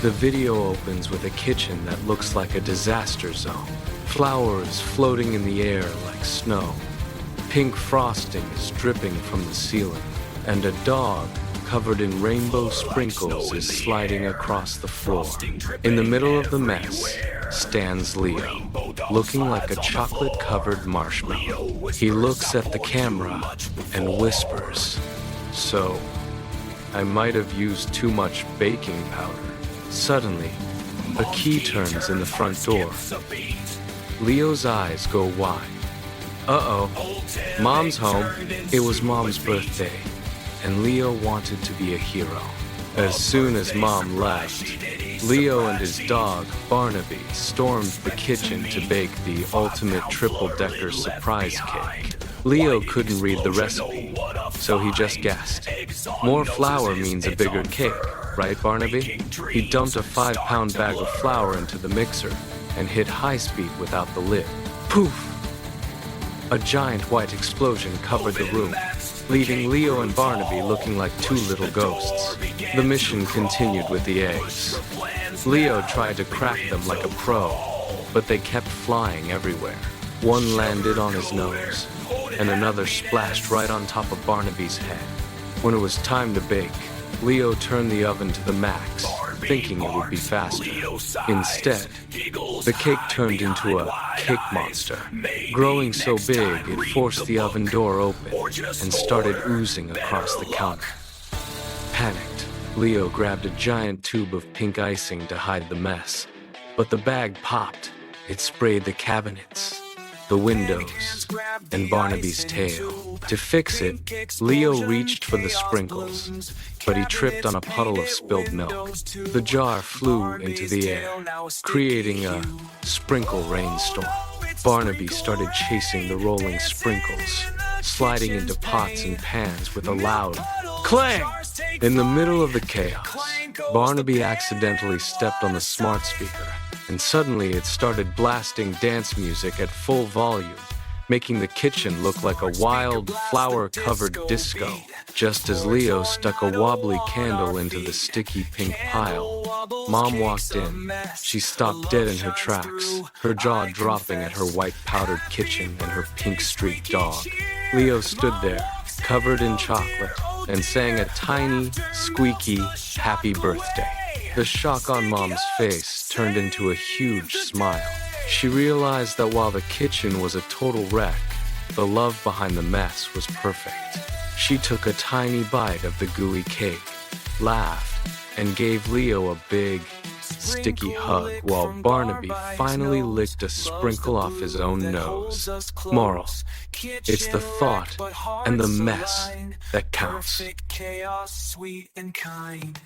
The video opens with a kitchen that looks like a disaster zone. Flowers floating in the air like snow. Pink frosting is dripping from the ceiling, and a dog covered in rainbow sprinkles is sliding across the floor. In the middle of the mess stands Leo, looking like a chocolate-covered marshmallow. He looks at the camera and whispers, "So, I might have used too much baking powder." Suddenly, a key turns in the front door. Leo's eyes go wide. Uh-oh, Mom's home. It was Mom's birthday, and Leo wanted to be a hero. As soon as Mom left, Leo and his dog, Barnaby, stormed the kitchen to bake the ultimate triple-decker surprise cake. Leo couldn't read the recipe, so he just guessed. More flour means a bigger cake, right, Barnaby? He dumped a 5-pound bag of flour into the mixer and hit high speed without the lid. Poof! A giant white explosion covered the room, leaving Leo and Barnaby looking like two little ghosts. The mission continued with the eggs. Leo tried to crack them like a pro, but they kept flying everywhere. One landed on his nose, and another splashed right on top of Barnaby's head. When it was time to bake, Leo turned the oven to the max, thinking it would be faster. Instead, the cake turned into a cake monster. Growing so big, it forced the oven door open and started oozing across the counter. Panicked, Leo grabbed a giant tube of pink icing to hide the mess, but the bag popped. It sprayed the cabinets, the windows, and Barnaby's tail. To fix it, Leo reached for the sprinkles, but he tripped on a puddle of spilled milk. The jar flew into the air, creating a sprinkle rainstorm. Barnaby started chasing the rolling sprinkles, sliding into pots and pans with a loud clang. In the middle of the chaos, Barnaby accidentally stepped on the smart speaker, and suddenly it started blasting dance music at full volume, making the kitchen look like a wild, flower-covered disco. Just as Leo stuck a wobbly candle into the sticky pink pile, Mom walked in. She stopped dead in her tracks, her jaw dropping at her white powdered kitchen and her pink-streaked dog. Leo stood there, covered in chocolate, and sang a tiny, squeaky, happy birthday. The shock on Mom's face turned into a huge smile. She realized that while the kitchen was a total wreck, the love behind the mess was perfect. She took a tiny bite of the gooey cake, laughed, and gave Leo a big, sticky hug while Barnaby finally licked a sprinkle off his own nose. Moral: it's the thought and the mess that counts. Chaos, sweet and kind.